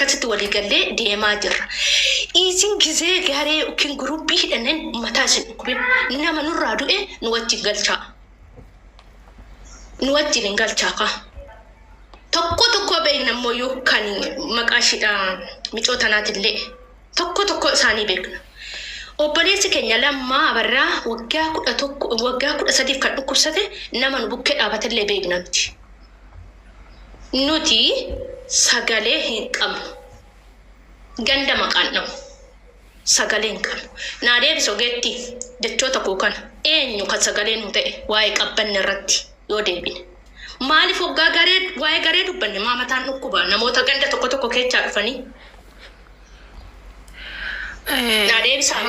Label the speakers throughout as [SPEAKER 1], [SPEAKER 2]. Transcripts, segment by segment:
[SPEAKER 1] akkasitti walii gallee deemaa jirra. Isin gizee gaaree yookiin guruppii hidhanneen mataa isin dhukkubin nama nurraa du'e nu wajjin galchaa. Nu wajjin hin galchaa kaa. Tokko beekna ammoo kan maqaa ishidhaa micoota naatillee tokko isaanii beekna. Obboleessi keenya Lammaa Abarraa waggaa 13 kan dhukkubsate nama nu bukkee dhaabatellee beekna nuti. Nuti sagalee hin qabnu. Ganda maqaan dhabu. Sagalee hin qabnu. Naa deebisoo geetti jechoota koo kana eenyu kan sagalee nu ta'e waa'ee qabbanne irratti yoo deebine. Maaliif waa'ee garee dubbanne maamataan dhukkuba namoota ganda tokko keechaa dhufanii. Naa deebisaa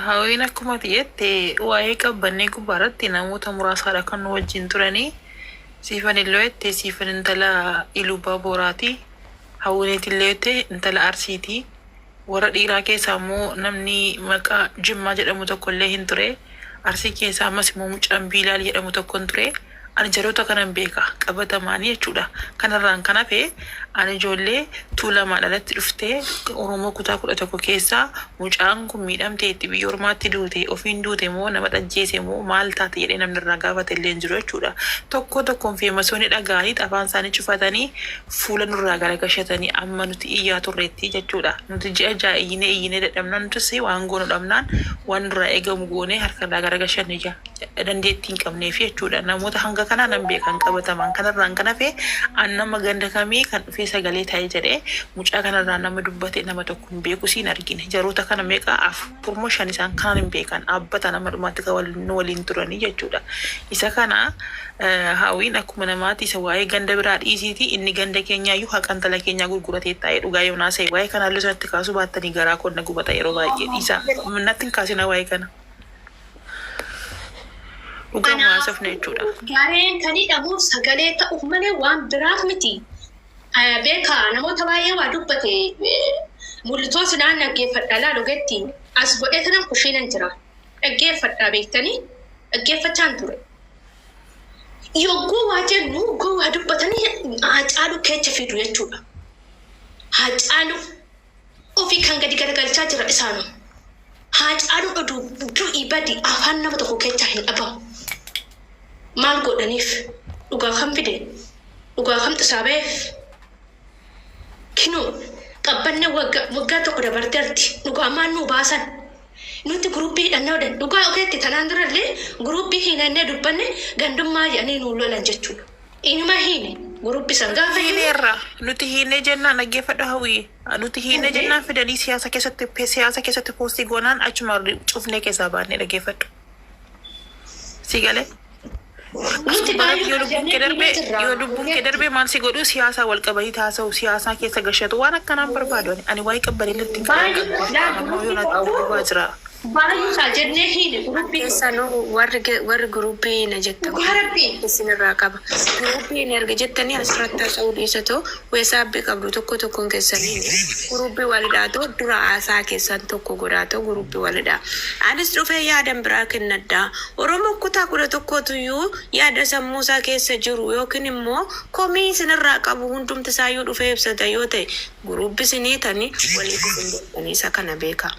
[SPEAKER 2] hawwiin akkuma ta'etti waa'ee qabbannee gubbaarratti namoota muraasaadha kan nu wajjin turanii. Siifan illee siifan intala Ilubaa Booraati. Hawwineet illee intala Arsiiti. Warra dhiiraa keessaa immoo namni maqaa Jimmaa jedhamu tokko illee hin ture. Arsii keessaa ammas immoo mucaan Biilaal jedhamu tokko hin ture. Ani jaroota kanan beeka qabatamaanii jechuudha. Kanarraan kan hafe ani ijoollee Tuulamaa dhalatti dhuftee Oromoo kutaa 11 keessaa mucaan kun miidhamtee itti biyya ormaatti duute ofiin duute moo nama dhajjeese moo maal taate jedhee namni irraa gaafate illee hin jiru jechuudha. Tokkoon feemasoonni dhagaanii afaan isaanii cufatanii fuula nurraa garagashatanii amma nuti iyyaa turreetti jechuudha. Nuti ji'a ja'a iyyinee dadhabnaan nutis waan goonu dhabnaan waan nurraa eegamu goonee harkarraa garagashanne dandeettii hin qabneef jechuudha. Namoota hanga kana nan beekan qabataman kanarraan kan hafe an nama ganda kamii kan dhufee sagalee taa'ee jedhee mucaa kanarraan nama dubbate nama tokko hin beeku siin argine. Jaroota kana meeqa afurmoo shan isaan kanan hin beekan dhaabbata nama dhumaatti waliin turanii jechuudha. Isa kana hawwiin akkuma namaati isa waa'ee ganda biraa dhiisiiti inni ganda keenyaayyuu haqan tala keenyaa gurguratee taa'ee dhugaa yoo naasa'e waa'ee kanaallee sanatti kaasuu baattanii garaa konna gubata yeroo baay'ee dhiisa. Natti hin kaasina waa'ee kana. Ugamuasaf na jechuudha.
[SPEAKER 1] Gareen kan hidhamuuf sagalee ta'uuf malee waan biraaf miti. Beeka namoota baay'ee waa dubbate mul'itoo sinaan dhaggeeffadha laalu getti as godhee tanan kushiinan jira. Dhaggeeffadha beektanii dhaggeeffachaan ture. Yogguu waa jennu yogguu waa dubbatanii Haacaaluu keecha fidu jechuudha. Haacaaluu ofii kan gadi garagalchaa jira isaanu. Haacaaluu du'ii badi afaan nama tokko keechaa hin dhabamu. Maal godhaniif dhugaa kan fide dhugaa kan xisaabeef kinoo qabbanne waggaa tokko dabarteerti dhugaa maan nu baasan nuti guruppii hidhannaa odan dhugaa ogeetti tanaan durallee guruppii hinannee dubbanne gandummaa jedhanii nu lolan jechuudha. Inuma hiine guruppi san gaafa
[SPEAKER 2] hineerra nuti hiine jennaan dhaggeeffadha hawwii nuti hiine jennaan fidanii siyaasa keessatti poostii goonaan achuma cufnee keessaa baannee dhaggeeffadhu. Sigalee yoo lubbuun kee darbee maal si godhu siyaasa wal qabatanii taasa'u siyaasaa keessa gashatu waan akkanaan barbaadu ani waa'ee qabbanee latti jira.
[SPEAKER 1] Baay'ee saajennee hiine guruppii
[SPEAKER 3] sanoo warri guruppii na jetta isinirraa qaba. Guruppii erga jettanii asirratti haasa'uu dhiisatoo weessaabbii qabdu tokkoon keessanii guruppii walidhaatoo dura haasaa keessan tokko godhaatoo guruppii walidhaa. Anis dhufee yaadan biraa kennaddaa. Oromoo kutaa 11tuyyuu yaada sammuusaa keessa jiru yookiin immoo komii isinirraa qabu hundumti isaayyuu dhufee ibsata yoo ta'e guruppii isinii tani walii kufuun isa kana beeka.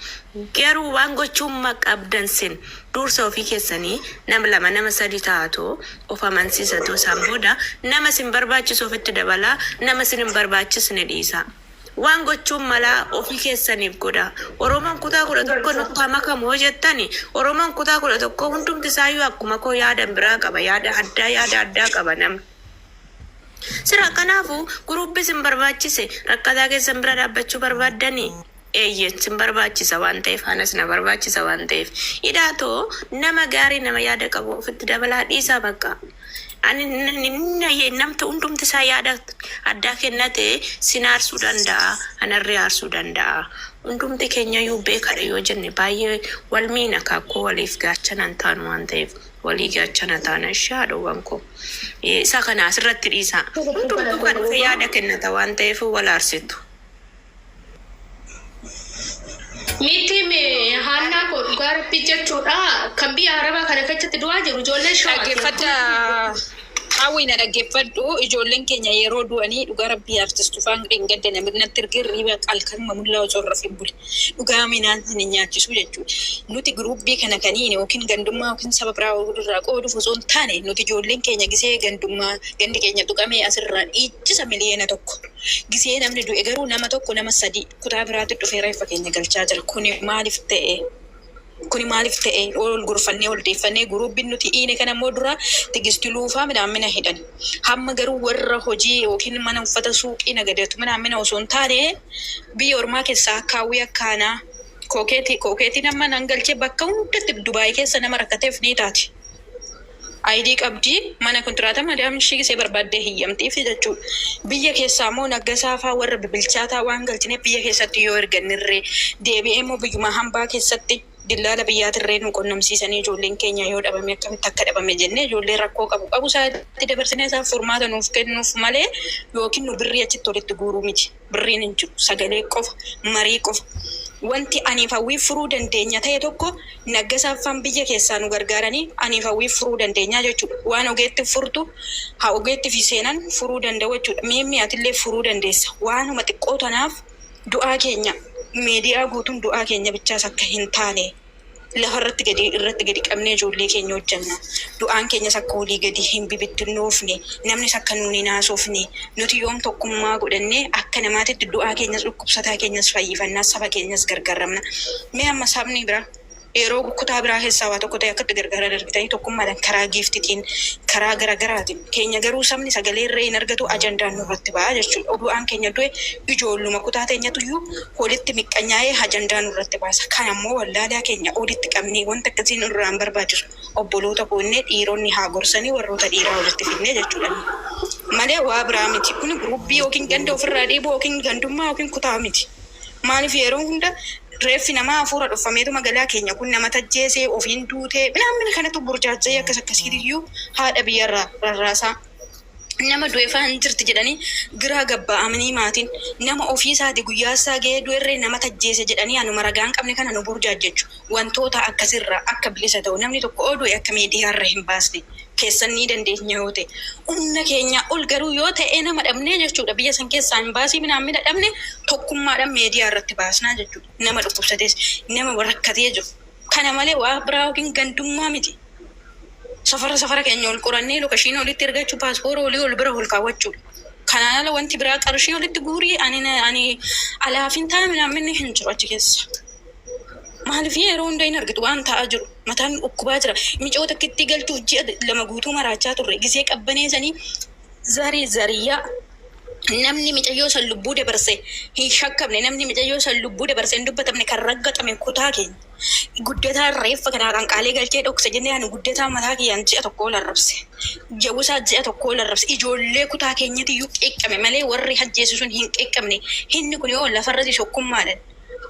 [SPEAKER 3] Garuu waan gochuun maqabdan sin dursa ofii keessanii nama lama nama sadi taatoo of amansiisatu isaan booda nama sin barbaachisu ofitti dabalaa nama sin hin barbaachisne dhiisa. Waan gochuun malaa ofii keessaniif godha. Oromoon kutaa 11 nutti makamoo jettani Oromoon kutaa 11 hundumti isaayyuu akkuma koo yaadan biraa qaba yaada addaa qaba namni. Sira kanaafu guruppii sin barbaachise rakkataa keessan bira dhaabbachuu barbaaddanii. Sin barbaachisa waan ta'eef anas na barbaachisa waan ta'eef hidhaatoo nama gaarii nama yaada qabu ofitti dabalaa dhiisaa bakka ani namta hundumti isaa yaada addaa kennate sin aarsuu danda'a anarree aarsuu danda'a hundumti keenya yoo beekadha yoo jenne baay'ee wal miina kakkoo waliif gaachana taanu waan ta'eef walii gaachana taana shaadhoowwan koo isa kana asirratti dhiisaa hundumtu kan yaada kennata waan ta'eef wal aarsitu.
[SPEAKER 1] Miti me Hanna ko dhugaarratti jechuudha kan biyya Arabaa kana keessatti du'aa jiru ijoollee shawaa.
[SPEAKER 4] Hawwiin dhaggeeffadhu ijoolleen keenya yeroo du'anii dhugaa rabbii artistuu faan gadda natti hirriba qalkalma mullaa osoo rafin bule dhugaa minaan hin nyaachisu jechuudha. Nuti guruubii kana kaniin yookiin gandummaa yookiin saba biraa irraa qooduuf osoo hin taane nuti ijoolleen keenya gisee gandummaa gandi keenya tuqamee asirraan dhiichisa miliyoona tokko. Gisee namni du'e garuu nama tokko nama sadii kutaa biraatti dhufee reeffa keenya galchaa jira. Kuni maaliif ta'e ol gurfannee ol deeffannee guruubiin nuti dhiine kana immoo dura tigistii luufaa midhaan hidhan. Hamma garuu warra hojii yookiin mana uffata suuqii nagadatu midhaan osoo hin taane biyya ormaa keessaa kaawwii akkaanaa kookeetii nama nan galchee bakka hundatti Dubaayii keessa nama rakkateef ni taati. ID qabdii mana kontiraata madaam shigisee barbaaddee hiyyamtiif jechuudha. Biyya keessaa immoo naggasaafaa warra bibilchaataa waan galchineef biyya keessatti yoo ergannirree deebi'ee immoo biyyuma hambaa keessatti dillaala biyyaatirree nu qunnamsiisanii ijoolleen keenya yoo dhabame akkamitti akka dhabame jennee ijoollee rakkoo qabu isaatti dabarsinee isaaf furmaata nuuf kennuuf malee yookiin nu birrii achitti walitti guuruu miti. Birriin hin jiru sagalee qofa marii qofa. Wanti aniif hawwii furuu dandeenya ta'e tokko naggasaaffaan biyya keessaa nu gargaaranii aniif hawwii furuu dandeenya jechuudha. Waan ogeetti furtu haa ogeetti fi seenan furuu danda'u jechuudha. Mi'aatillee furuu dandeessa. Waanuma xiqqoo tanaaf du'aa keenya meediyaa guutuun du'aa keenya bichaas akka hin taane lafarratti gadi qabnee ijoollee keenya hojjanna. Du'aan keenyas akka olii gadi hin bibittinnoofne namnis akka nuuni naasofne nuti yoom tokkummaa godhannee akka namaatitti du'aa keenyas dhukkubsataa keenyas fayyifannaa saba keenyas gargaaramna. Mee amma sabni bira yeroo kutaa biraa keessaa waa tokko ta'e akkatti gargaara dargitanii tokkummaadhaan karaa giiftitiin karaa garaagaraatiin keenya garuu sabni sagalee irree hin argatu ajandaan nurratti ba'a jechuudha. Du'aan keenya du'e ijoolluma kutaa teenyatuyyuu walitti miqqanyaa'ee ajandaan nurratti baasa. Kan ammoo wallaalaa keenya walitti qabnee wanta akkasiin irraan barbaachisu obboloota koonnee dhiironni haa gorsanii warroota dhiiraa walitti fidnee jechuudha. Malee waa biraa miti. Kun guruubii yookiin ganda ofirraa dhiibuu yookiin gandummaa yookiin kutaa miti. Maaliif yeroo hunda reeffi namaa hafuura dhufameetu magaalaa keenya kun nama tajjeesee ofiin duutee midhaan kanatu burjaajjee akkasiitiyyuu haadha biyyarraa rarraasaa. Nama du'eefaa hin jirti jedhanii biraa gabba'amanii maatiin nama ofii isaati guyyaa isaa ga'ee du'erree nama tajjeese jedhanii anuma ragaan qabne kana nu burjaajjechu. Wantoota akkasirraa akka bilisa ta'u namni tokko oduu akka miidiyaarra hin baasne keessan ni dandeenya yoo ta'e humna keenya ol garuu yoo ta'e nama dhabnee jechuudha. Biyya san keessaa hin baasii midhaan dhabne tokkummaadhaan miidiyaa irratti baasnaa jechuudha. Nama dhukkubsates nama rakkatee jiru. Kana malee waa biraa yookiin gandummaa miti. Safara keenya ol qorannee lokashiin olitti ergachuu paaspoora olii ol bira ol kaawwachuudha. Kanaan ala wanti biraa qarshii olitti guurii ani alaafin taa'e midhaan hin jiru achi keessa. Maaliif yeroo hunda hin argitu waan ta'aa jiru mataan dhukkubaa jira. Micoota kitti galchuuf ji'a lama guutuu maraachaa turre gisee qabbaneessanii zariyyaa namni micayyoo san lubbuu dabarse hin shakkamne namni micayyoo san lubbuu dabarse hin dubbatamne kan raggatame kutaa keenya. Guddataa reeffa kanaa kan qaalee galchee dhokse jennee ani guddataa mataa kiyyaan ji'a tokko larrabse. Jawusaa ji'a tokko larrabse. Ijoollee kutaa keenyatiyyuu qeeqqame malee warri hajjeessu sun hin qeeqqamne. Hinni kun yoo lafarratti shokkummaadhaan.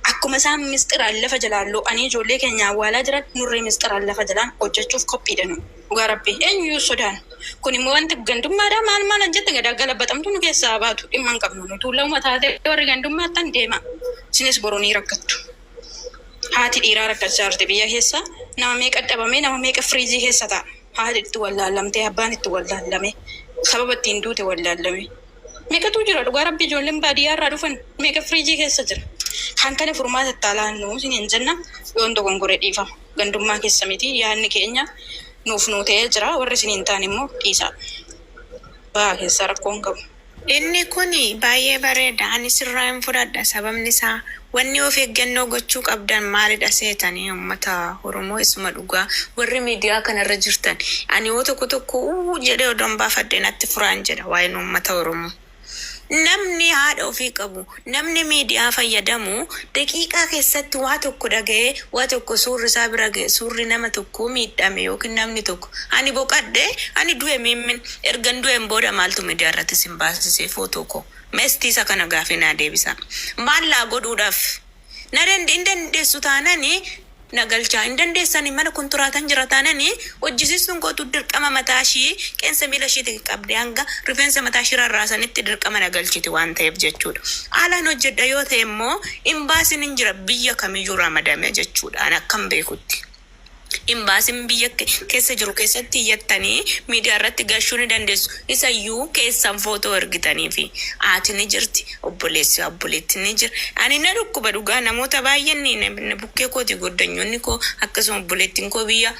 [SPEAKER 4] Akkuma isaan misxiraan lafa jalaan lo'anii ijoollee keenya awwaalaa jiran nurree misxiraan lafa jalaan hojjechuuf qophiidha nu. Dhugaa rabbii eenyuyyuu sodaan. Kun immoo wanti gandummaadhaa maal jette gadaa galabaxamtu nu keessaa baatu dhimma hin qabnu. Nu tuullama taatee warri gandummaattan deema. Isinis boruu ni rakkattu. Haati dhiiraa rakkachaa jirti biyya keessa nama meeqa dhabamee nama meeqa firiijii keessa ta'a. Haati itti wallaallamtee abbaan itti wallaallame sababa ittiin duute wallaallame. Meeqatu jira dhugaa rabbii ijoolleen baadiyyaarraa dhufan meeqa firiijii keessa jira. Kan kana furmaata taalaannu isin jenna yoon dogongore dhiifama. Gandummaa keessa miti yaadni keenya nuuf ta'ee jira warri isin hin taane immoo dhiisaa. Baa keessa rakkoon qabu.
[SPEAKER 3] Inni kun baay'ee bareeda. Ani sirraa hin fudhadha. Sababni isaa wanni of eeggannoo gochuu qabdan maalidha seetanii uummata Oromoo isuma dhugaa warri miidiyaa kanarra jirtan. Ani yoo tokko jedhee odoon baafadhe natti furaan jedha waa'een uummata Oromoo. Namni haadha ofii qabu, namni miidiyaa fayyadamu daqiiqaa keessatti waa tokko dhaga'ee waa tokko suurri isaa bira ga'e suurri nama tokko miidhame yookiin namni tokko ani boqadhe ani du'e miimmin ergan du'een booda maaltu miidiyaa irratti sin baasisee footoo koo meestii isa kana gaafii naa deebisa. Maallaa godhuudhaaf na dandeessu taananii na galchaa hin dandeessanii mana kunturaatan jira taananii hojjisiisuun gootu dirqama mataa ishii qeensa miila ishiitti qabdee hanga rifeensa mataa ishii rarraasanitti dirqama na galchiti waan ta'eef jechuudha. Haalaan hojjedha yoo ta'e immoo hin baasin hin jira biyya kamiyyuu ramadame jechuudha. Ani akkam beekutti. Imbaasin biyya keessa jiru keessatti iyyattanii miidiyaa irratti gashuu ni dandeessu. Isayyuu keessan footoo ergitanii fi haati ni jirti, obboleetti ni jira. Ani na dhukkuba dhugaa namoota baay'een ni bukkee kooti goddanyoonni koo akkasuma obboleettiin koo biyya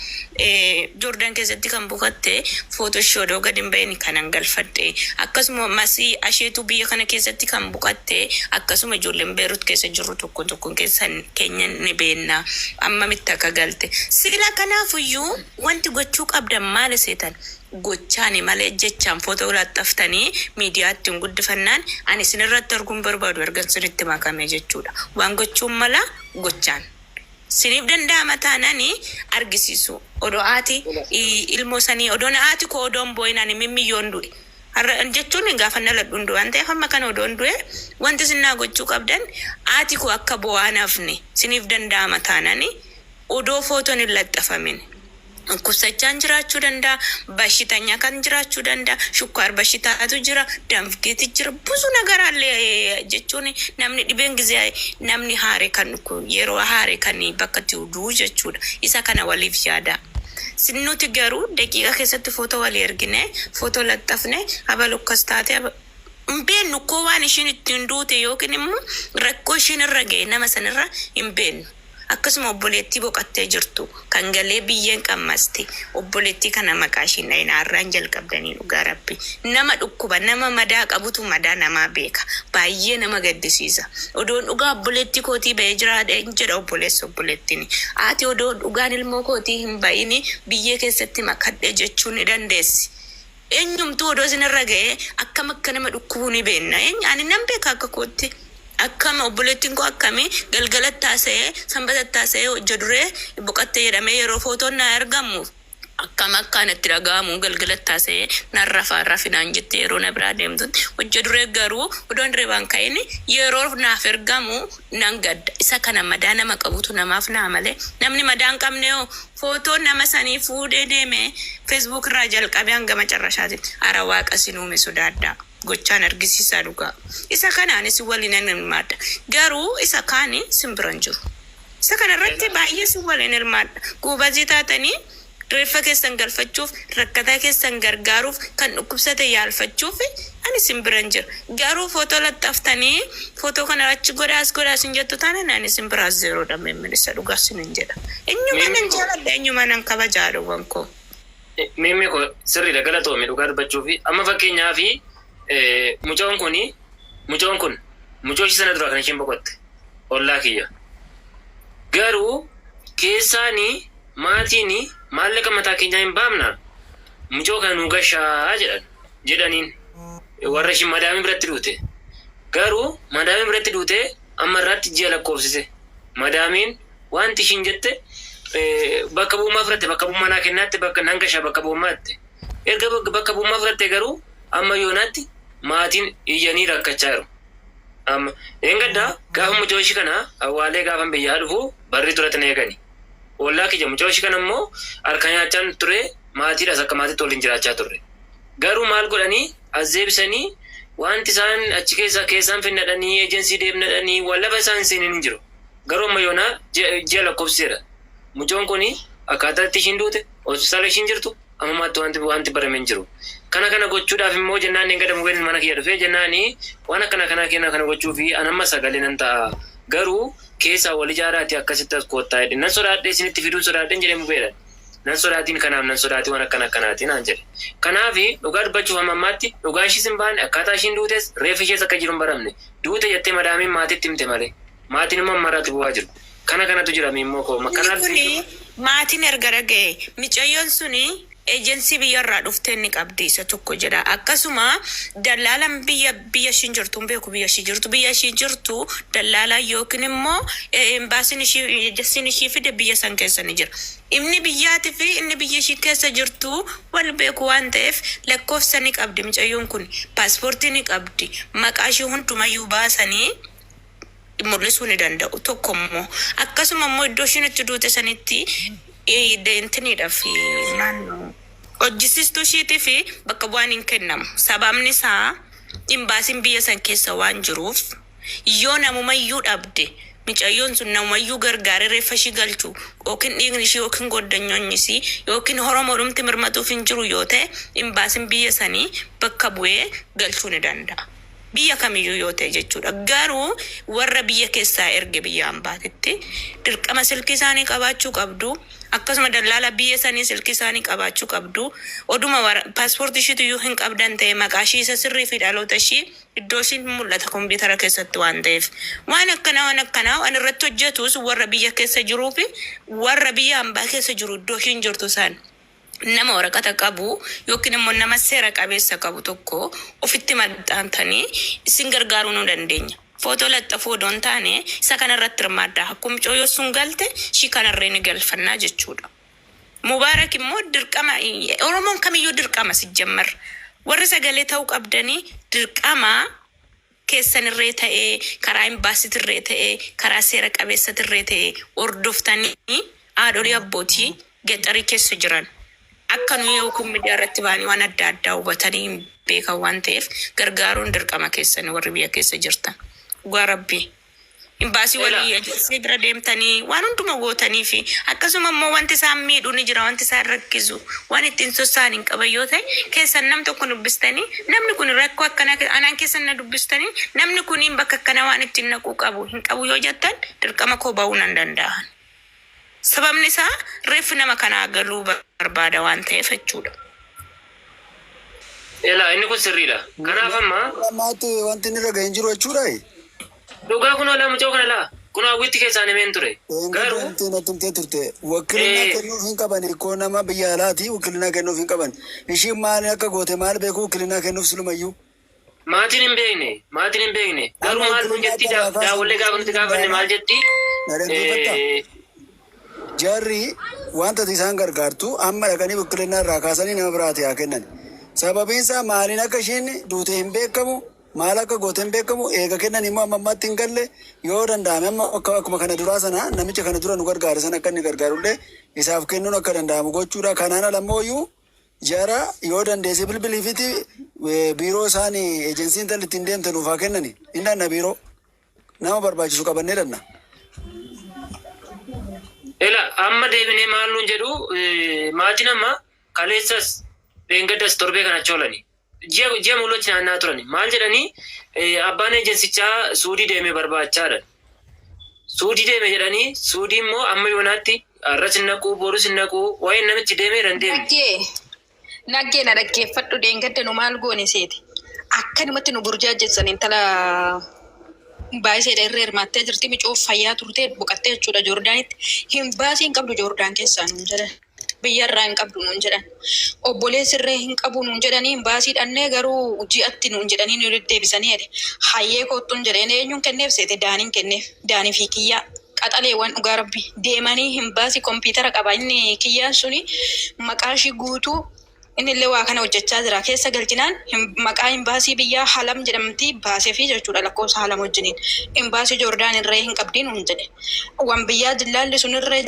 [SPEAKER 3] Jordan keessatti kan bukatte footoo shoodoo gadi hin bahin kanan galfadhe. Akkasuma masii asheetu biyya kana keessatti kan bukatte akkasuma ijoolleen Beerut keessa jirru tokko keessan keenya ni beenna. Amma mitti akka galte. Sila kanaafuyyuu wanti gochuu qabdan maal seetan gochaani malee jechaan footoo laxxaftanii miidiyaatti hin guddifannaan ani isinirratti arguun barbaadu ergan sinitti makame jechuudha. Waan gochuun mala gochaan. Siniif danda'ama taananii argisiisu. Odoo haati ilmoo sanii odoon haati koo odoon boo'inaan mimmiyyoon du'e. Jechuun gaafa na ladhuun du'e waan ta'eef amma kana odoon du'e wanti sinaa gochuu qabdan haati koo akka bo'aa hafne siniif danda'ama taananii odoo footoon hin laxxafamin. Kusachaan jiraachuu danda'a, bashitanya kan jiraachuu danda'a, shukkaar bashitaatu jira, damfgeeti jira, busu nagaraallee jechuun namni dhibeen gizee namni haare kan yeroo haare kan bakka itti uduu jechuudha. Isa kana waliif yaada. Sinnuti garuu daqiiqa keessatti footoo walii ergine, footoo laxxafne, abalukkas taate hin koo waan ishiin ittiin duute yookiin immoo rakkoo ishiin irra ga'e nama sanirra hin beeknu. Akkasuma obboleettii boqattee jirtu kan galee biyyeen qammaste obboleettii kana maqaa ishiin dhayin har'aan jalqabdanii dhugaa rabbi. Nama dhukkuba nama madaa qabutu madaa namaa beeka. Baay'ee nama gaddisiisa. Odoon dhugaa obboleettii kootii ba'ee jiraadha hin jedha obboleettiin. Haati odoon dhugaan ilmoo kootii hin ba'ini biyyee keessatti makadhe jechuu ni dandeessi. Eenyumtuu odoo isinirra ga'ee akkam akka nama dhukkubuu ni beenna. Ani nan beeka akka kootti. Akkama obboleettiin koo akkamii galgala taasee sanbata taasee hojja duree boqattee jedhamee yeroo footoon na argamu akkama akkaan itti dhaga'amu galgala taasee narra finaan jettee yeroo na biraa deemtutti hojja duree garuu odoon reebaan ka'ini yeroo naaf ergamu nan gadda. Isa kana madaa nama qabutu namaaf naa malee namni madaa hin qabne yoo footoon nama sanii fuudhee deeme Facebook irraa jalqabee hanga macarrashaatti ara waaqa sinuume sodaaddaa. Gochaan argisiisaa dhugaa. Isa kanaanis waliin hirmaadha. Garuu isa kaanii simbiran jiru. Isa kanarratti baay'ee si waliin hirmaadha. Guubazii taatanii reeffa keessan galfachuuf, rakkataa keessan gargaaruuf, kan dhukkubsate yaalfachuuf ani simbiran jira. Garuu footoo laxxaftanii footoo kana achi godhaas hin jettu taane ani simbiraas zeeroodha memminisa dhugaa sinin jedha. Eenyumaan hin jaaladha eenyumaan hin kabajaa dhugaan koo.
[SPEAKER 5] Mimmi koo sirriidha galatoome dhugaa dubbachuufi amma fakkeenyaafi mucaan kun mucoochi sana dura kan isheen boqotte ollaa kiyya garuu keessaanii maatiin maallaqa mataa keenyaa hin baamna mucoo kana nu gashaa jedhaniin warra ishiin madaamii biratti duute garuu madaamii biratti duute amma irratti ji'a lakkoofsise madaamiin wanti ishiin jette bakka bu'ummaa fudhatte bakka bu'ummaa naa kennaatti bakka nan gashaa bakka bu'ummaatti erga bakka bu'ummaa fudhatte garuu amma yoonaatti maatiin iyyanii rakkachaa jiru. Engaddaa gaafa mucoo ishii kana awwaalee gaafa biyyaa dhufu barri turatti na eegani. Ollaa kiyya mucoo ishii kana immoo harka nyaachaan ture maatiidhaas akka maatiitti waliin jiraachaa turre. Garuu maal godhanii as deebisanii wanti isaan achi keessaan finnadhanii eejensii deemnadhanii waan lafa isaan seenin hin jiru. Garuu amma yoonaa ji'a lakkoofsiseera. Mucoon kuni akkaataa itti ishiin duute hospitaala ishiin jirtu ammamaatti wanti barame hin jiru. Kana gochuudhaaf immoo jennaan hin gadamu waliin mana kiyya dhufee jennaanii waan kana gochuufi anamma sagalee nan ta'a. Garuu keessaa wal ijaaraati akkasitti as koottaa jedhe. Nan sodaadhee isinitti fiduun sodaadheen jedhee mubeedha. Nan sodaatiin kanaaf nan sodaatii waan akkanaatiin aan jedhe. Kanaafi dhugaa dubbachuuf ammammaatti dhugaa ishiis hin baane akkaataa ishiin duutes reef ishees akka jiru hin baramne. Duute jettee madaamiin maatiitti himte malee. Maatiin immoo maraatti bu'aa jiru. Kanatu jira miimmoo koo.
[SPEAKER 3] Maatiin erga dhaga'e micayyoon suni ejensii biyyarraa dhuftee inni qabdi isa tokko jedha. Akkasuma dallaalaan biyya ishiin jirtu hin beeku biyya ishii jirtu dallaalaa yookiin immoo embaasiin ishii fide biyya san keessa ni jira. Inni biyyaatii fi inni biyya ishii keessa jirtu wal beeku waan ta'eef lakkoofsa ni qabdi micayyoon kun paaspoortii ni qabdi maqaa ishii hundumayyuu baasanii mul'isuu ni danda'u tokko immoo akkasuma immoo iddoo ishiin itti duute sanitti deentiniidhaaf naannoo hojjisiistuu ishiitii fi bakka bu'aan hin kennamu. Sababni isaa imbaasiin biyya san keessa waan jiruuf yoo namumayyuu dhabde Mucayyoon sun namayyuu gargaaree reeffa ishii galchu yookiin dhiigni ishii yookiin goddanyoonnisi yookiin Oromoodhumti mirmatuuf hin jiru yoo ta'e imbaasin biyya sanii bakka bu'ee galchuu ni danda'a. Biyya kamiyyuu yoo ta'e jechuudha. Garuu warra biyya keessaa erge biyya hambaatitti dirqama silkii isaanii qabaachuu qabdu. Akkasuma dallaala biyya sanii silkii isaanii qabaachuu qabdu. Oduma paaspoortii ishiitu hin qabdan ta'e maqaa ishii isa sirrii fi dhaloota ishii iddoo ishiin mul'ata kompiitara keessatti waan ta'eef. Waan akkanaa waan irratti hojjetus warra biyya keessa jiruu fi warra biyya hambaa keessa jiru iddoo ishiin jirtu isaan. Nama waraqata qabu yookiin immoo nama seera qabeessa qabu tokko ofitti maxxantanii isin gargaaruu nu dandeenya. Footoo laxxafuu odoon taane isa kanarratti hirmaaddaa. Akkuma mucayyoo sun galte ishii kanarree ni galfannaa jechuudha. Mubaarak immoo dirqama Oromoon kamiyyuu dirqama sijjammar. Warri sagalee ta'uu qabdanii dirqama keessanirree ta'ee karaa imbaasitirree ta'ee karaa seera qabeessatirree ta'ee hordoftanii haadholii abbootii gaxarii keessa jiran. Akka nuyi yookiin miidiyaa irratti baanii waan adda addaa hubatanii beekan waan ta'eef gargaaruun dirqama keessanii warri biyya keessa jirtan. Dhugaa Rabbii. Imbaasii walii ajaa'ibsiisee bira deemtanii waan hunduma gootanii fi akkasuma immoo wanti isaan miidhuu ni jira, wanti isaan rakkisu, waan ittiin sossaan hin qaban yoo ta'e keessan nam tokko dubbistanii namni kun rakkoo akkana anaan keessan na dubbistanii namni kuniin bakka akkana waan ittiin naquu qabu hin qabu yoo jettan dirqama koo ba'uu nan danda'an. Sababni isaa reeffi nama kanaa galuu barbaada waan ta'eef jechuudha.
[SPEAKER 5] Inni kun sirriidha. Kanaaf amma
[SPEAKER 6] Maati wanti inni ragaa hin jiru jechuudha.
[SPEAKER 5] dhugaa kun olaa mucoo kana laa kun hawwitti keessaan himeen ture.
[SPEAKER 6] Garuu tumtee turte wakiilina kennuuf hin qaban koo nama biyya alaati wakiilina kennuuf hin qaban. Ishiin maali akka goote maal beeku wakiilina kennuuf silumayyuu.
[SPEAKER 5] Maatiin hin beekne. Garuu maal kun jetti daawwallee gaafa nuti gaafanne maal jetti?
[SPEAKER 6] Jarri wanta isaan gargaartu amma dhaqanii wakiilina irraa kaasanii nama biraati haa kennan. Sababiin isaa maaliin akka ishiin duute hin beekamu. Maal akka goote hin beekamu eega kennan immoo ammatti hin galle yoo danda'ame amma akkuma kana duraa sana namicha kana dura nu gargaare sana akka inni gargaarullee isaaf kennuun akka danda'amu gochuudha. Kanaan alammooyyuu jara yoo dandeesse bilbiliifiti biiroo isaanii ejensiin tal ittiin deemte nuuf haa kennani. Indanna biiroo nama barbaachisu qabannee danna.
[SPEAKER 5] Amma deebinee maal nuun jedhu maatiin amma kaleessas dheengaddas torbee kana choolani. Ji'a mul'achi naannaa turani. Maal jedhanii abbaan ejensichaa suudii deemee barbaachaadha. Suudii deeme jedhanii suudii immoo amma yoonaatti arras hin naquu borus hin naquu waa'ee namichi deemee dandeemi.
[SPEAKER 4] Naggee na dhaggeeffadhu dheengadda nu maal goone seeti. Akkanumatti nu burjaajjessan intala baay'iseedha irra hirmaattee jirti micoo fayyaa turtee boqattee jechuudha Joordaanitti. Hin baasiin qabdu Joordaan keessaa nuun jedhan. Biyyarraa hin qabdu nuun jedhan. Obboleessirree hin qabu nuun jedhanii hin baasii dhannee garuu ji'atti nuun jedhanii nu deddeebisanii jedhe. Hayyee koottuun jedheen eenyuun kenneef seete daaniin kenneef. Daanii fi kiyyaa qaxaleewwan dhugaa Rabbi deemanii hin baasii kompiitara qaba inni kiyyaan suni maqaa ishii guutuu inni illee waa kana hojjechaa jira. Keessa galchinaan maqaa hin baasii biyyaa halam jedhamti baasee fi jechuudha lakkoofsa halam wajjiniin. Hin baasii Joordaan irree hin qabdiin nuun jedhe. Waan biyyaa jillaalli sun irree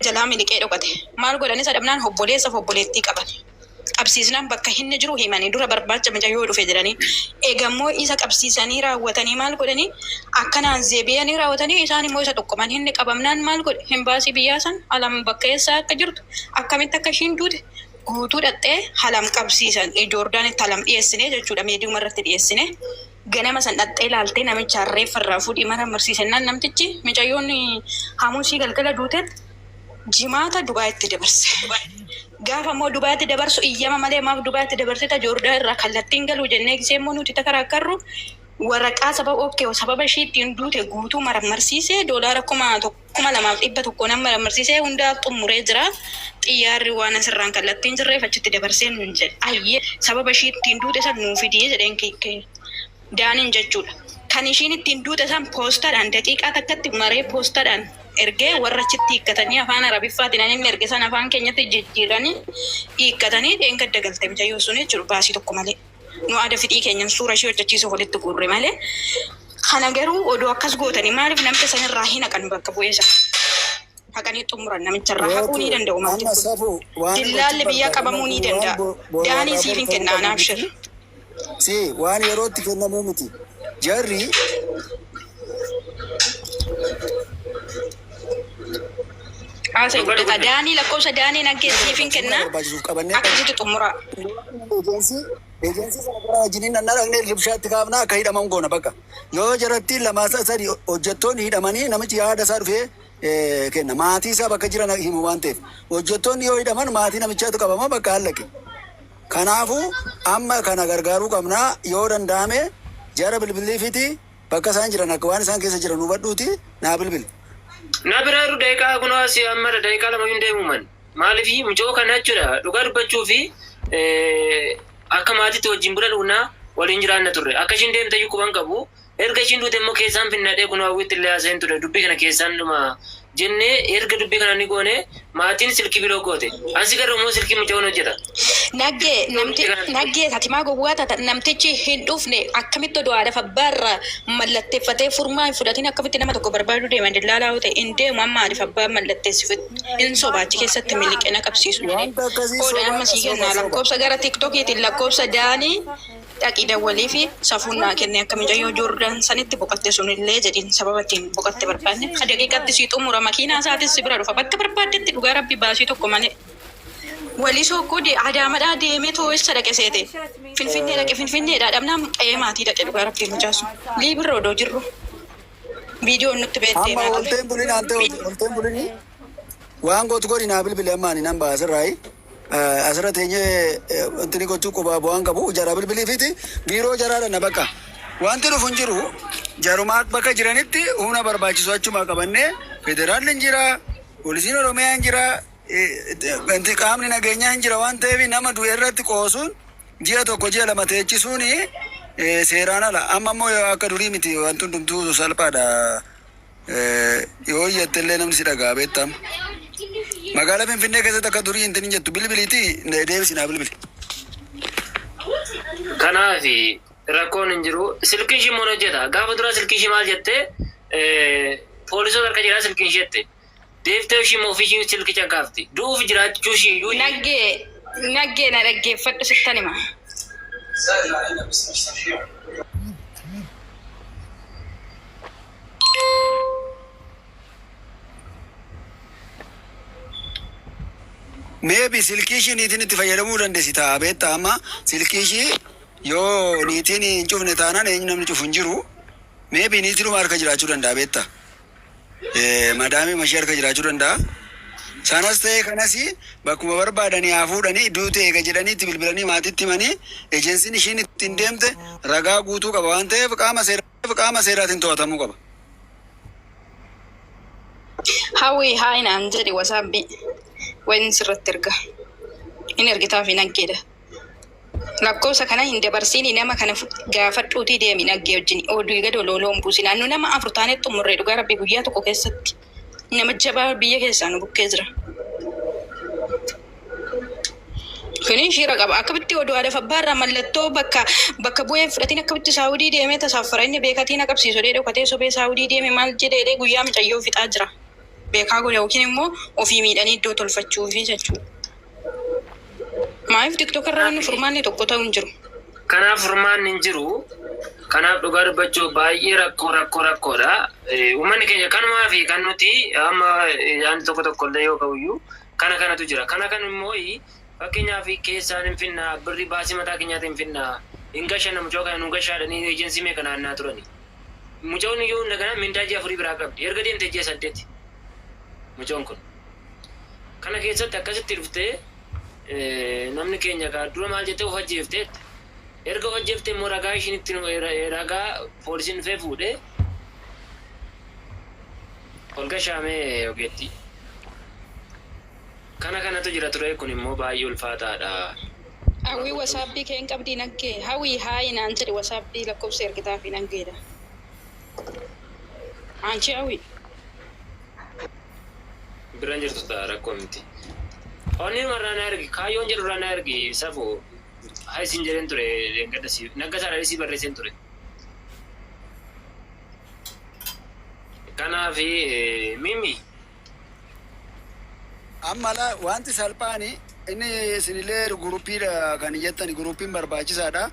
[SPEAKER 4] jalaa miliqee dhokate. Maal godhanii sadhabnaan obboleessaaf obboleettii qaban. Qabsiisnaan bakka inni jiru himanii dura barbaacha mucayyoo dhufe jedhanii. Eegammoo isa qabsiisanii raawwatanii maal godhanii akkanaan zeebiyanii raawwatanii isaan immoo isa tokkoman inni qabamnaan maal godhe hin baasii biyyaa san halam bakka eessaa akka jirtu akkamitti akka ishiin duute guutuu dhaxxee halam qabsiisan Joordaanitti halam dhiyeessine jechuudha meediuma irratti dhiyeessine. Ganama san dhaxxee ilaaltee namicha reeffa irraa fuudhii mara marsiisannaan namtichi mucayyoon hamuusii galgala duutetti jimaata Dubaayitti dabarse. Gaafa immoo Dubaayitti dabarsu iyyama malee maaf Dubaayitti dabarsita Joordaan irraa kallattiin galuu jennee gisee immoo nuti takaraakkarru waraqaa sababa ishii ittiin duute guutuu marmarsiisee doolaara 2,200 nama marmarsiisee hundaa xumuree jira. Xiyyaarri waan asirraan kallattiin jirreef achitti dabarsee nuun jedhe. Ayyee sababa ishii ittiin duute san nuu fidii jedheen daaniin jechuudha. Kan ishiin ittiin duute san poostaadhaan daqiiqaa takkatti maree poostaadhaan ergee warra achitti hiikkatanii afaan arabiffaatiin inni erge san afaan keenyatti jijjiiranii hiikkatanii dheengadda galte mucayyoo sun jechuudha baasii tokko malee. Nu aada fidii keenyan suura ishee hojjechiisuuf walitti guurre malee. Kana garuu odoo akkas gootanii maaliif namicha sanirraa hin haqan bakka bu'eessa. Haqanii xumuran namicharraa haquu ni danda'u maaliif. Dillaalli biyyaa qabamuu ni danda'a. Daanii siif hin kennaa naaf shirri.
[SPEAKER 6] Si waan yerootti kennamuu miti. Jarri
[SPEAKER 4] Asa guddaa daanii lakkoofsa daanii naggeessiifin kenna akkasitti xumura.
[SPEAKER 6] Ejensi sana gara wajjiniin nannaa dhaqnee libshaatti kaafnaa akka hidhaman goona bakka. Yoo jaratti lamaasa sadi hojjettoonni hidhamanii namichi yaada isaa dhufee kenna. Maatii isaa bakka jiran himu waan ta'eef. Hojjettoonni yoo hidhaman maatii namichaatu qabama bakka hallaqe. Kanaafuu amma kana gargaaruu qabnaa yoo danda'ame jara bilbiliifiti bakka isaan jiran akka waan isaan keessa jiran hubadhuuti naa bilbili.
[SPEAKER 5] Na biraaru daqiiqaa kun asii amma daqiiqaa lama hin deemuman. Maaliif mucoo kana jechuudha dhugaa dubbachuu fi akka maatiitti wajjin bula dhuunaa waliin jiraanna turre. Akka ishiin deemte iyyuu quban qabu. Erga ishiin duute immoo keessaan finnadhee kun hawwiitti illee haasa'in ture. Dubbii kana keessaan dhuma jennee erga dubbii kana ni goone maatiin silkii biroo goote. Ansi garuu immoo silkii mucaan hojjeta.
[SPEAKER 4] Naggee hatimaa gowwaata namtichi hin dhufne akkamitti oduu haadha abbaarra mallatteeffatee furmaa hin fudhatin akkamitti nama tokko barbaadu deeman dillaalaa ta'e hin deemu amma haadha abbaa mallatteessifu hin sobaachi keessatti miliqina qabsiisu. Oodhaan ammasii kennaa lakkoofsa gara tiiktokiitiin lakkoofsa daanii dhaqii dawwalii fi safuunnaa kennee akka mucayyoo joordaan sanitti boqotte sunillee jedhin sababa ittiin boqotte barbaanne daqiiqatti sii xumura makiinaa isaatis si bira dhufa bakka barbaaddetti dhugaa rabbi baasii tokko malee. Wali sookoo adaamadhaa deemee too'essa dhaqe seete. Finfinnee dhaqe finfinneedhaa dhabnaan maatii dhaqe dhugaa rabbii mucaasu. Liibirra odoo jirru. Viidiyoon nutti beektee
[SPEAKER 6] Amma olteen bulini ante olteen bulini waan gootu godhi naa bilbile amma ani nan baasirraayi. Asirra teenyee intini gochuu qubaa bu'aan qabu jara bilbiliifiti biiroo jaraadha na bakka. Wanti dhufu hin jiru jarumaa bakka jiranitti humna barbaachisu achuma qabannee federaalli hin jira poolisiin oromiyaa hin jira. Wanti qaamni nageenyaa hin jira waan ta'eef nama du'e irratti qoosuun ji'a tokko ji'a lama teechisuun seeraan ala. Amma immoo akka durii miti wanti hundumtuu salphaadha. Yoo iyyatte illee namni si dhagaa beektam. Magaalaa Finfinnee keessatti akka durii hin jettu bilbiliiti deebisinaa bilbili.
[SPEAKER 5] Kanaaf rakkoon hin jiru. Silkii ishii moon hojjeta. Gaafa dura silkii ishii maal jettee poolisoota harka jiraa silkii ishii jette. Deeftee ishii moo ofii silkii cakkaafti. Du'uuf jiraachuu ishii iyyuu.
[SPEAKER 4] Naggee na dhaggeeffadhu sittan hima.
[SPEAKER 6] Maybe silkii ishii niitiin itti fayyadamuu dandeessi ta'a beektaa amma silkii ishii yoo niitiin hin cufne taanaan eenyu namni cufu hin jiru. Maybe niitiinuma harka jiraachuu danda'a beektaa. Madaamii mashii harka jiraachuu danda'a. Sanas ta'ee kanas bakkuma barbaadanii haa fuudhanii duute eega jedhanii itti bilbilanii maatiitti himanii ejensiin ishiin ittiin deemte ragaa guutuu qaba waan ta'eef qaama seeraatiin to'atamuu qaba.
[SPEAKER 4] Hawwii haa inaan jedhi wasaabbii wayin sirratti erga hin ergitaaf hin aggeedha. Lakkoofsa kana hin dabarsiin nama kana gaafadhuutii deemi naggee wajjin oduu gad ololoon buusi naannoo nama afur taanee xumurree dhugaa rabbii guyyaa tokko keessatti nama jabaa biyya keessaa nu bukkee jira. Kuni shira qaba akkamitti oduu haadha abbaarraa mallattoo bakka bu'ee fudhatiin akkamitti saawudii deemee tasaaffara inni beekatiin qabsiisu dheedhe uffatee sobee saawudii deeme maal jedhee guyyaa mucayyoo fixaa jira. Beekaa godha yookiin immoo ofii miidhanii iddoo tolfachuufi jechuudha. Maaliif tiktook irraa inni furmaanni tokko ta'u hin jiru?
[SPEAKER 5] Kanaaf furmaanni hin jiru. Kanaaf dhugaa dubbachuu baay'ee rakkoodha. Uummanni keenya kanumaa fi kan nuti amma yaadni tokko illee yoo qabuyyuu kanatu jira. Kana kan immoo fakkeenyaaf keessaan hin finna birri baasii mataa keenyaatiin finna hin gashanna mucoo kana nu gashaadhanii eejensii meeqa naannaa turani. Mucoon iyyuu ndagana mindaa ji'a 4 biraa qabdi. Erga deemte ji'a 8 mucoon kun. Kana keessatti akkasitti dhuftee namni keenya kaa dura maal jettee of ajjeeftee erga of ajjeeftee immoo ragaa ishiin ittiin ragaa poolisiin dhufee fuudhee ol gashaamee ogeetti. Kanatu jira ture kun immoo baay'ee ulfaataadha.
[SPEAKER 4] Hawwii wasaabbii kee hin qabdii naggee hawwii haayi naan jedhi wasaabbii lakkoofsa ergitaa fi naggeedha. Anchi hawwii.
[SPEAKER 5] Biraan jirtu ta'a rakkoo miti. Onni marraan argi kaayyoon jedhu irraan argi safu haa isin jedheen ture nagga isaa dhaabisii barreesseen ture. Kanaaf mimi.
[SPEAKER 6] Ammala wanti salphaani inni isinillee guruppiidha kan jettan guruppiin barbaachisaadha.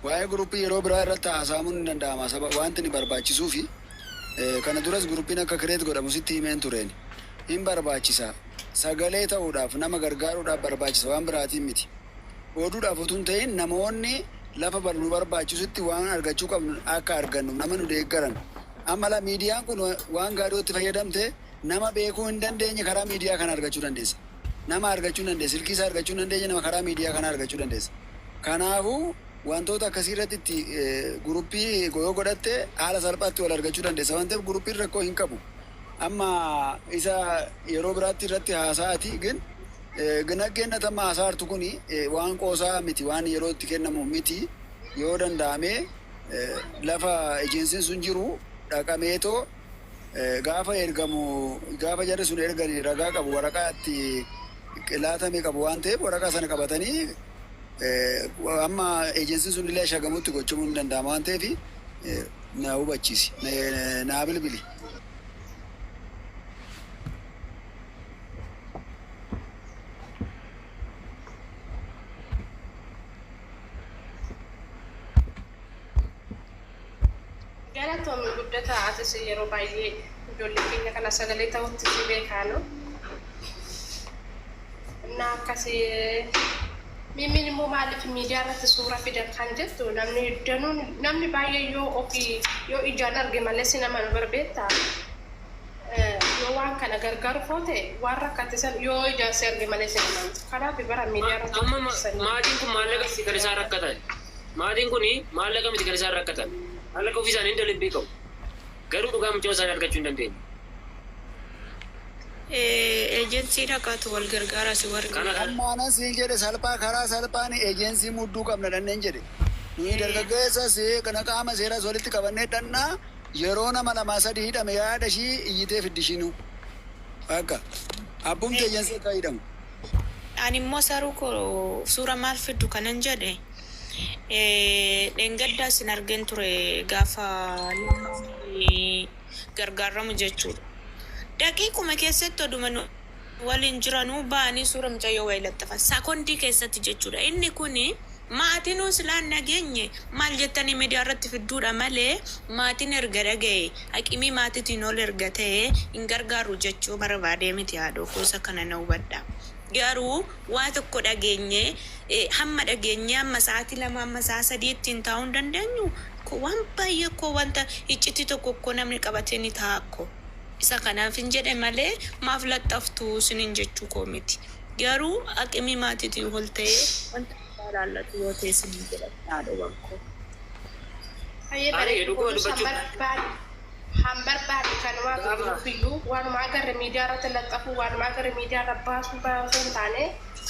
[SPEAKER 6] Waa'ee guruppii yeroo biraa irratti haasa'amuun ni danda'ama wanti ni barbaachisuufi kana duras guruppiin akka kireet godhamu sitti himeen tureen hin barbaachisa. sagalee ta'uudhaaf nama gargaaruudhaaf barbaachisa waan biraatiin miti. Oduudhaaf utuu hin ta'in namoonni lafa nu barbaachisutti waan argachuu qabnu akka argannu nama nu deeggaran. Amma miidiyaan kun waan gaarii itti fayyadamte nama beekuu hin dandeenye karaa miidiyaa kana argachuu dandeessa. Nama argachuu dandeessa. Silkiisa argachuu dandeenye nama karaa miidiyaa kana argachuu dandeessa. Kanaafuu wantoota akkasii irratti itti guruppii yoo godhatte haala salphaatti wal argachuu dandeessa. Waan ta'eef guruppiin rakkoo hin qabu. Amma isa yeroo biraatti irratti haasa'ati ginaggeenna tamma haasaartu kuni waan qoosaa miti waan yeroo itti kennamu miti yoo danda'ame lafa ejeensiin sun jiru dhaqameetoo gaafa ergamu gaafa jarri sun ergani ragaa qabu waraqaa itti laatame qabu waan ta'eef waraqaa sana qabatanii amma ejeensiin sun illee shagamutti gochumuu hin danda'ama waan ta'eef na hubachiisi naa bilbili.
[SPEAKER 7] Galatoomii guddataa atis yeroo baay'ee ijoollee keenya kana sagalee ta'utti si beekaanu. Innaa akkasii mimmiin immoo maaliif miidiyaa irratti suura fidan kan jettu namni baay'ee yoo ijaan arge malee si nama nu barbeetta. Yoo waan kana gargaaru foote waan rakkattisan yoo ijaan si arge malee si nama. Kanaaf bara miidiyaa irratti.
[SPEAKER 5] Amma maatiin kun maallaqa miti kan isaan rakkatan. Maatiin kun maallaqa miti kan isaan rakkatan. Maallaqa ofii isaanii hin dalibbii qabu. Garuu dhugaa mucoo isaanii argachuu hin dandeenye.
[SPEAKER 3] Ejensii dhaqatu wal gargaara si warri.
[SPEAKER 6] Ammaana siin jedhe salphaa karaa salphaan ejensii mudduu qabna dhanneen jedhe. Nuyi dargaggeessas kana qaama seeras walitti qabannee dhannaa yeroo nama lamaa sadii hidhame yaada ishii iyyitee fiddishinu. Akka abbumti ejensii akka hidhamu.
[SPEAKER 3] Ani immoo saruu koo suura maal fiddu kanan jedhe. Dhengaddaa sin argin ture gaafa gargaaramu jechuudha. Daqiiquma keessatti oduma waliin jiranuu ba'anii suura mucayyoo wayii lattafan sakondii keessatti jechuudha. Inni kuni maatiin silaan nageenye maal jettanii miidiyaa irratti fidduudha malee maatiin erga dhaga'e haqimii maatiitiin ol erga ta'e hin gargaaru jechuu barbaadee miti haadhoo kuusa kana na hubadha. Garuu waa tokko dhageenye hamma dhageenye amma sa'aatii lama amma sa'a sadii ittiin taa'uu hin dandeenyu waan baay'ee koo wanta iccitii tokko koo namni qabatee ni taa'akko. Isa kanaaf hin jedhe malee maaf laxxaftu sinin jechuu koo miti. Garuu haqimii maatiitiin ol ta'ee wanta ilaallatu yoo ta'e sinin jedha wankoo.
[SPEAKER 7] Hambarbaadhi kan waa biyyuu waanuma agarre miidiyaa irratti laxxafu waanuma agarre miidiyaa irra baasuu hin taane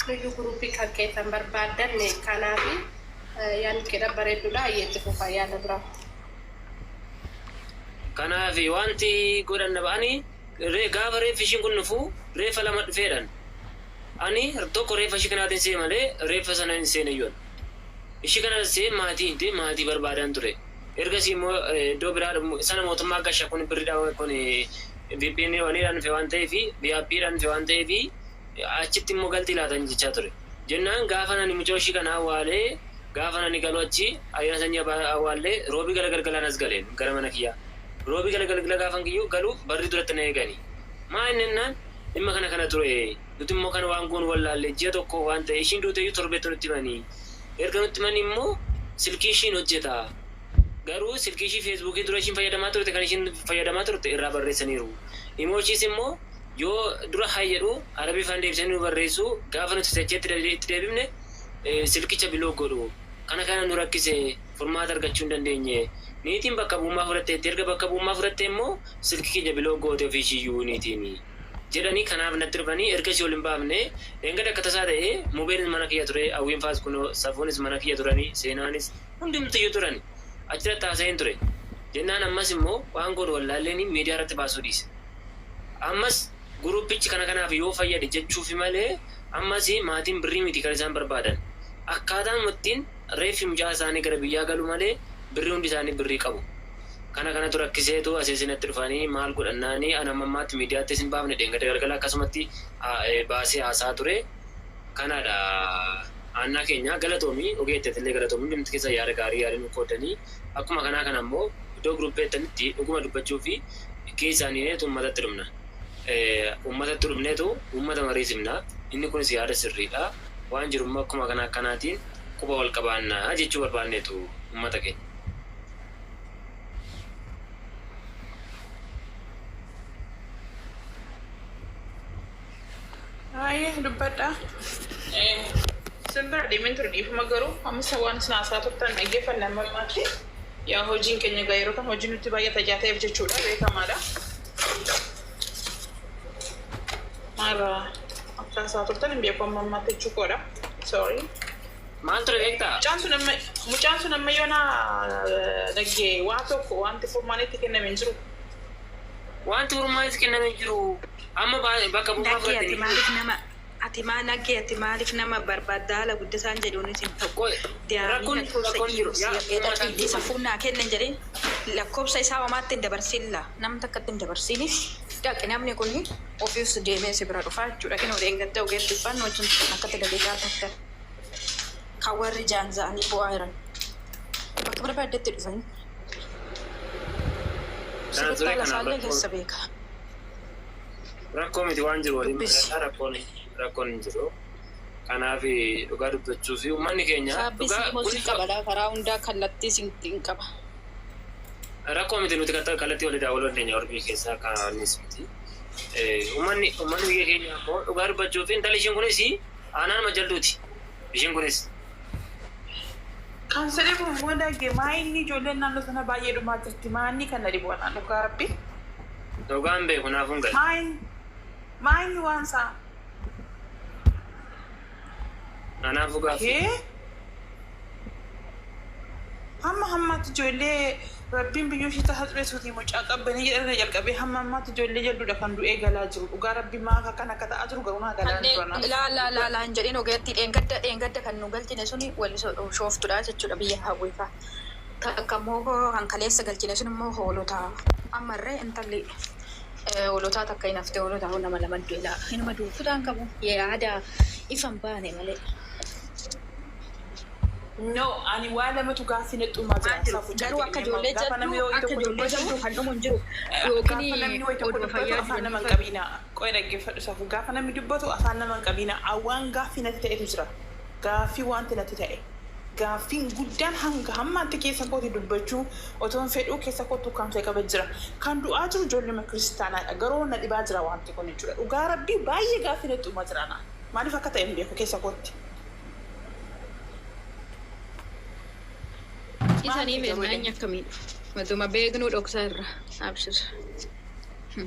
[SPEAKER 7] nuyyuu guruppii kan keessan barbaaddanne kanaaf yaadni kedha bareedduudha ayyeetti fufaa yaada biraa.
[SPEAKER 5] Kanaaf wanti godhanna ba'anii gaafa reeffi ishiin kun dhufu reeffa lama dhufeedhaan. Ani tokko reeffa ishii kanaatiin see malee reeffa sana hin seene yoon. Ishii kanaatiin see maatii barbaadan ture. Ergasii immoo iddoo biraa sana mootummaa gashaa kun birriidhaan kun VPN waniidhaan dhufe waan ta'eef BAPdhaan dhufe waan ta'eef achitti immoo galtii laatan jechaa ture. Jennaan gaafa nani mucoo ishii kana awwaalee gaafa nani galu achi ayyaana sanyii awwaallee roobii galagalgalaan as galeen gara mana kiyyaa. Roobii galagalgala gaafan kiyyuu galu barri duratti na eegani. Maa inni naan dhimma kana ture nuti immoo kana waan goon wallaalle ji'a tokko waan ta'e ishiin duute iyyuu torbeetti nutti himanii. Erga nutti himanii immoo silkii ishiin hojjeta. Garuu silkii ishii feesbuukii dura ishiin fayyadamaa turte kan ishiin fayyadamaa turte irraa barreessaniiru. Imoochiis immoo yoo dura haa jedhu arabii faan deebisanii nu barreessu gaafa nuti secheetti itti deebifne silkicha biloo godhu. Kana nu rakkise furmaata argachuu hin dandeenye. Niitiin bakka bu'ummaa fudhatteetti erga bakka bu'ummaa fudhatte immoo silkii keenya biloo goote ofii ishiiyyuu niitiin. Jedhanii kanaaf natti dhufanii ergasii ol hin baafne eegada akka tasaa ta'e mobeeliin mana kiyya ture hawwiin faas kunoo safuunis mana kiyya turanii seenaanis hundumtiyyuu turani. Achirratti haasa'een ture. Jennaan ammas immoo waan godhu wallaalleen miidiyaa irratti baasuu dhiise. Ammas guruppichi kanaaf yoo fayyade jechuufi malee ammas maatiin birrii miti kan isaan barbaadan. Akkaataan ittiin reeffi mucaa isaanii gara biyyaa galu malee birrii hundi isaanii birrii qabu. Kanatu rakkiseetu aseesinatti dhufanii maal godhannaanii anamammaatti miidiyaatti isin baafne deengada galgala akkasumatti baasee haasaa ture. Kanaadha. Aanaa keenya galatoomii ogeetteetillee galatoomii dhimti keessa yaada gaarii yaadanii qoodanii akkuma kanaa kana immoo iddoo guruppeettanitti dhuguma dubbachuu fi keessaanii tummatatti dhumna. uummatatti dhufneetu uummata mariisimna. Inni kunis yaada sirriidha. Waan jiru akkuma kanaatiin quba wal qabaannaa jechuu barbaanneetu uummata keenya.
[SPEAKER 2] Ay, dubbadha. Simbira deemin ture dhiifama garuu amma waan sinaasaa turtan dhaggeeffannaa mammaatti. Yaa hojiin keenya egaa yeroo kam hojiin nutti baay'ee tajaajileef jechuudha beekamaadha. Mara akka isaa turtan hin beeku amma mammaatti jechuudha. Sorry.
[SPEAKER 5] Maal ture beektaa?
[SPEAKER 2] Mucaan sun amma yoona dhaggee waa tokko wanti furmaanitti kenname hin jiru.
[SPEAKER 5] Wanti furmaanitti kenname hin jiru. Amma bakka buufaa fudhatanii.
[SPEAKER 4] Ati maaliif nama barbaadaa haala guddisaan jedhuunis hin ta'u.
[SPEAKER 5] Rakkoon jiru.
[SPEAKER 4] Safuunaa kennan jedheen lakkoofsa isaa homaatti hin dabarsiilla. Namni takkatti hin dabarsiinis dhaqe namni kun ofiis deemee si bira dhufaa jechuudha. Kan odeen gadda ogeetti uffaan wajjin akkatti dabeetaa takka. Kan warri jaanza'anii bu'aa jiran. Bakka barbaaddetti dhufanii. Sirriitti lasaallee keessa beeka.
[SPEAKER 5] Rakkoo miti waan jiru waliin rakkoon hin jiru. Kanaaf dhugaa dubbachuu fi uummanni keenya
[SPEAKER 4] dhugaa qabadha karaa hundaa kallattii hin qaba.
[SPEAKER 5] Rakkoo miti nuti kallattii walii daawwaluu dandeenya Oromoo keessaa kaanis miti. Uummanni biyya keenya ammoo dhugaa dubbachuu fi intalli ishiin kunis aanaan majalluuti. Ishiin kunis.
[SPEAKER 2] Kan sadii kun immoo dhaggee maayinni ijoolleen naannoo sana baay'ee dhumaa jirti. Maayinni kan na dhibu anaan dhugaa rabbi.
[SPEAKER 5] Dhugaan beeku naafuun gala.
[SPEAKER 2] Maayinni waan isaa.
[SPEAKER 5] Anaafuu gaaffii.
[SPEAKER 2] Hammaatti ijoollee rabbiin biyyoo ishee taasiseesuutii mucaa qabbanii jedhanii jalqabee hammaatti ijoollee jalduudha kan du'ee galaa jiru. Dhugaa rabbi maaka kan akka ta'aa jiru garuu naa galaa jiru.
[SPEAKER 4] Laa hin jedhin ogeetti dheengadda kan nu galchine suni wali shooftudha jechuudha biyya hawwiifaa. Takka immoo kan kaleessa galchine sun immoo hoolota ammarree intalli hoolotaa takka hin haftee hoolotaa nama lama du'e hinuma duufuudhaan qabu yaada ifan baane malee.
[SPEAKER 2] No, ani waa lamatu gaaffii na dhumaa jira.
[SPEAKER 4] Garuu akka ijoollee jaddu kan dhumu hin jiru. Yookiin oduu fayyaa
[SPEAKER 2] afaan nama hin qabiina. Qo'ee dhaggeeffadhu safu gaafa namni dubbatu afaan nama hin qabiina. Waan gaaffii natti ta'etu jira. Gaaffii wanti natti ta'e. Gaaffiin guddaan hanga hammaatti keessa kooti dubbachuu otoon fedhuu keessa kootu kan ta'e qaba jira. Kan du'aa jiru ijoollee kiristaanaadha. Garuu na dhibaa jira wanti kun jechuudha. Dhugaa rabbii baay'ee gaaffii natti dhumaa jira. Maaliif akka ta'e hin beeku keessa kootti.
[SPEAKER 4] Isanii beeknaan akkamiidha. Matuma beeknuu dhoksaa irra abshira.